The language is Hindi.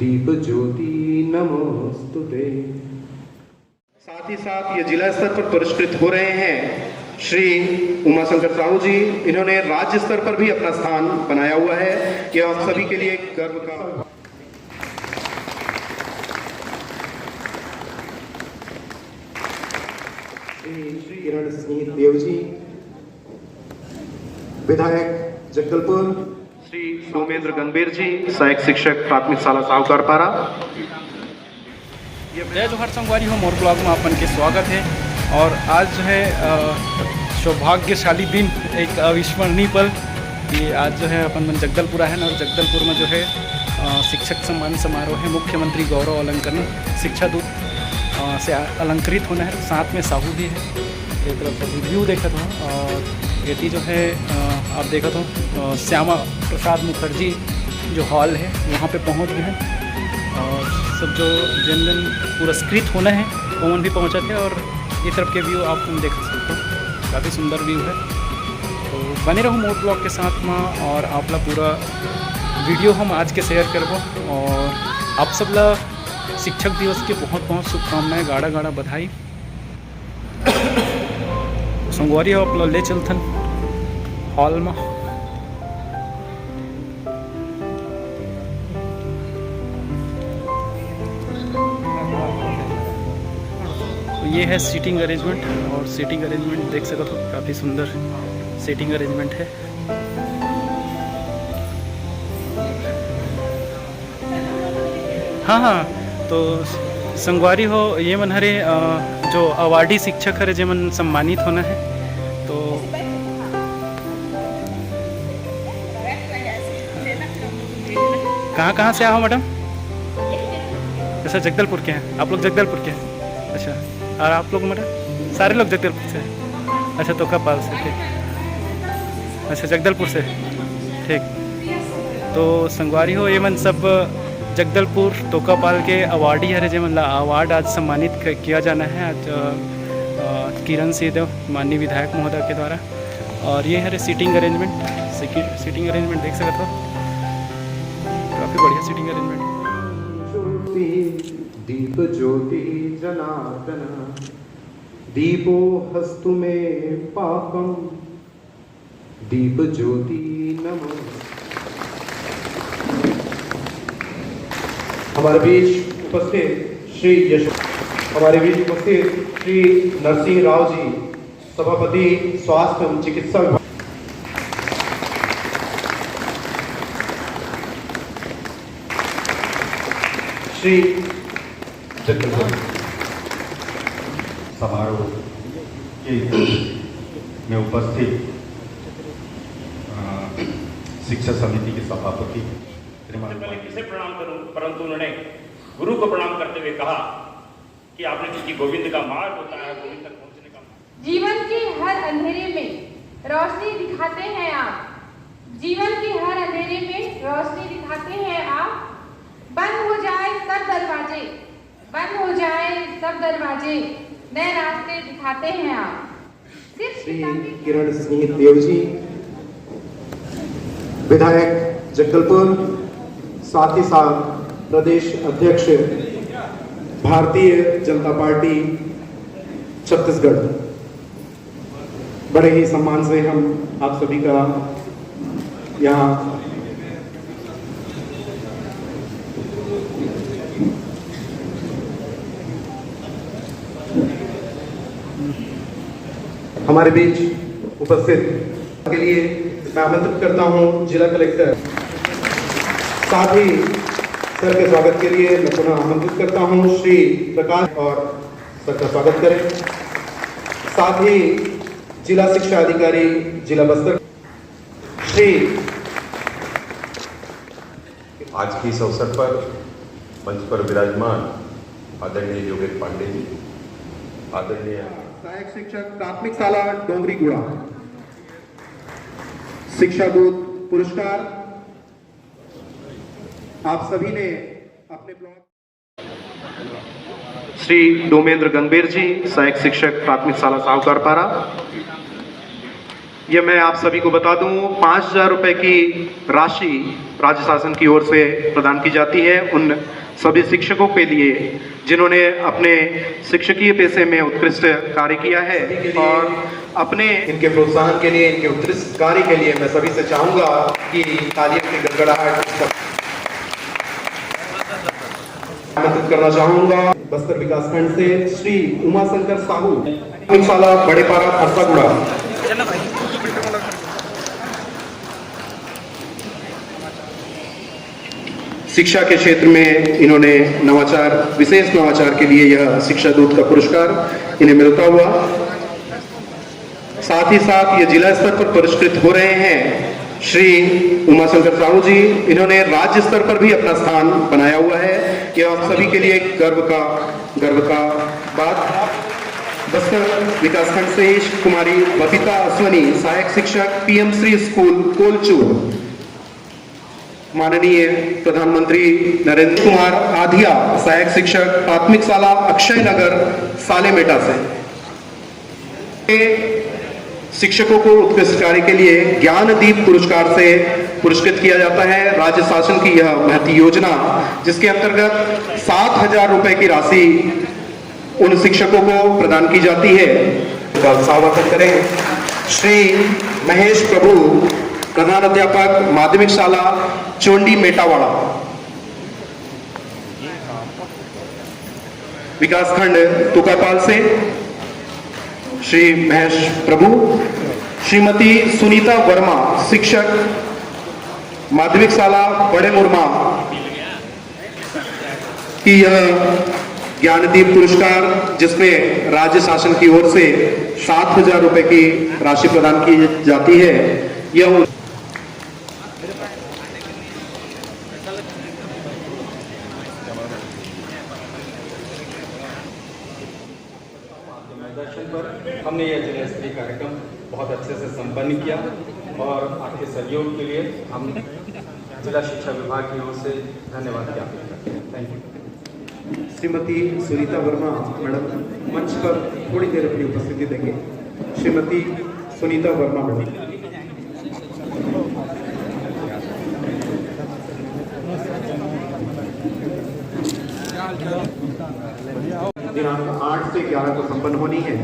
दीप ज्योति नमोस्तुते। साथ ही साथ ये जिला स्तर पर पुरस्कृत हो रहे हैं श्री उमाशंकर साहू जी। इन्होंने राज्य स्तर पर भी अपना स्थान बनाया हुआ है। ये आप सभी के लिए गर्व का। श्री किरण सिंह देव जी, विधायक जगदलपुर। श्री सोमेंद्र गंभीर जी, सहायक शिक्षक प्राथमिक शाला साहूकारपारा। जय जोहार संगवारी हो, मोर ब्लॉग में आपन के स्वागत है। और आज जो है सौभाग्यशाली दिन, एक अविस्मरणीय पल कि आज जो है अपन मन जगदलपुर आए हैं और जगदलपुर में जो है शिक्षक सम्मान समारोह है। मुख्यमंत्री गौरव अलंकरण शिक्षा दूत से अलंकृत होना है। साथ में साहू भी है। एक तरफ व्यू देखा था और ये जो है आप देखा तो श्यामा प्रसाद मुखर्जी जो हॉल है वहाँ पे पहुँच गए हैं। और सब जो जिन जिन पुरस्कृत होना है वो भी पहुँचे थे। और ये तरफ के व्यू आप तुम देख सकते हो, काफ़ी सुंदर व्यू है। तो बने रहो मोर ब्लॉग के साथ में और आपला पूरा वीडियो हम आज के शेयर करबो। और आप सब ला शिक्षक दिवस के बहुत बहुत शुभकामनाएं, गाढ़ा गाढ़ा बधाई। संगवारी हो आप ले चलथन हॉल में। ये है सीटिंग अरेंजमेंट और सीटिंग अरेंजमेंट देख सकते हो, काफ़ी सुंदर सीटिंग अरेंजमेंट है। हाँ, तो संगवारी हो ये मन हरे जो अवार्डी शिक्षक हरे जेमन सम्मानित होना है। तो कहाँ से आओ मैडम? अच्छा, जगदलपुर के हैं आप लोग? जगदलपुर के हैं, अच्छा। और आप लोग मैडम? सारे लोग जगदलपुर से? अच्छा, तोकापाल से, ठीक। अच्छा, जगदलपुर से, ठीक। तो संगवारी हो ये मन सब जगदलपुर तोकापाल के अवार्डी हरे जे मतलब अवार्ड आज सम्मानित किया जाना है आज किरण सिंहदेव माननीय विधायक महोदय के द्वारा। और ये हरे सीटिंग अरेंजमेंट, सीटिंग अरेंजमेंट देख सकते हो, काफ़ी बढ़िया सीटिंग अरेंजमेंट। दीप ज्योति जनार्दन, दीपो हस्तु में पापम, दीप ज्योति नमो। हमारे बीच उपस्थित श्री नरसिंह राव जी, सभापति स्वास्थ्य एवं चिकित्सा विभाग। श्री जगदलपुर समारोह के में उपस्थित शिक्षा समिति के सभापति। पहले किसे प्रणाम करूं, परंतु उन्होंने गुरु को प्रणाम करते हुए कहा कि आपने क्योंकि गोविंद का मार्ग होता है, गोविंद तक पहुंचने का मार्ग। जीवन के हर अंधेरे में रोशनी दिखाते हैं आप। जीवन के हर अंधेरे में रोशनी दिखाते हैं आप। बंद हो जाए सब दरवाजे, बंद हो जाए सब दरवाजे, नए रास्ते दिखाते हैं आप। श्री किरण सिंह देव जी, विधायक जगदलपुर, साथ ही साथ प्रदेश अध्यक्ष भारतीय जनता पार्टी छत्तीसगढ़। बड़े ही सम्मान से हम आप सभी का यहाँ हमारे बीच उपस्थित के लिए मैं आमंत्रित करता हूँ जिला कलेक्टर। साथ ही सर के स्वागत के लिए मैं पुनः आमंत्रित करता हूँ श्री प्रकाश, और सर का स्वागत करें। साथ ही जिला शिक्षा अधिकारी जिला बस्तर श्री। आज के इस अवसर पर मंच पर विराजमान आदरणीय योगेश पांडे जी, आदरणीय सहायक शिक्षक प्राथमिक शाला डोंगरी गुड़ा, शिक्षा दूत पुरस्कार आप सभी ने अपने ब्लॉग। श्री डोमेंद्र गंभीर जी, सहायक शिक्षक प्राथमिक शाला साहूकारपारा। ये मैं आप सभी को बता दूं, 5,000 रुपए की राशि राज्य शासन की ओर से प्रदान की जाती है उन सभी शिक्षकों के लिए जिन्होंने अपने शिक्षकीय पेशे में उत्कृष्ट कार्य किया है और अपने इनके प्रोत्साहन के लिए, इनके उत्कृष्ट कार्य के लिए मैं सभी से चाहूंगा कि तालियों की गड़गड़ाहट आमंत्रित करना चाहूंगा। बस्तर विकासखंड से श्री उमाशंकर साहू, शाला बड़ेपारा खरसागुड़ा। शिक्षा के क्षेत्र में इन्होंने नवाचार, विशेष नवाचार के लिए यह शिक्षा दूत का पुरस्कार इन्हें मिलता हुआ। साथ ही साथ ये जिला स्तर पर पुरस्कृत हो रहे हैं श्री उमाशंकर साहू जी। इन्होंने राज्य स्तर पर भी अपना स्थान बनाया हुआ है। यह आप सभी के लिए गर्व का बात। बस्तर विकासखंड से कुमारी बबीता अश्वनी, सहायक शिक्षक, पीएम श्री स्कूल कोलचूर। माननीय प्रधानमंत्री नरेंद्र कुमार आधिया, सहायक शिक्षक, प्राथमिक शाला अक्षय नगर, सालेमेटा से। शिक्षकों को उत्कृष्ट कार्य के लिए ज्ञानदीप पुरस्कार से पुरस्कृत किया जाता है। राज्य शासन की यह महती योजना, जिसके अंतर्गत 7,000 रुपए की राशि उन शिक्षकों को प्रदान की जाती है। स्वागत करें श्री महेश प्रभु, प्रधान अध्यापक, माध्यमिक शाला चोंडी मेटावाड़ा, विकासखंड तुकापाल से श्री महेश प्रभु। श्रीमती सुनीता वर्मा, शिक्षक, माध्यमिक शाला बड़े मुरमा की यह ज्ञानदीप पुरस्कार, जिसमें राज्य शासन की ओर से 7,000 रुपए की राशि प्रदान की जाती है। यह दर्शन पर हमने यह जिला स्तरीय कार्यक्रम बहुत अच्छे से संपन्न किया और आपके सहयोग के लिए हम जिला शिक्षा विभाग की ओर से धन्यवाद ज्ञापित करते हैं। Thank you. Shrimati Sunita Verma madam मंच पर थोड़ी देर अपनी उपस्थिति देंगे। श्रीमती सुनीता वर्मा मैडम। दिनांक 8 से 11 को संपन्न होनी है।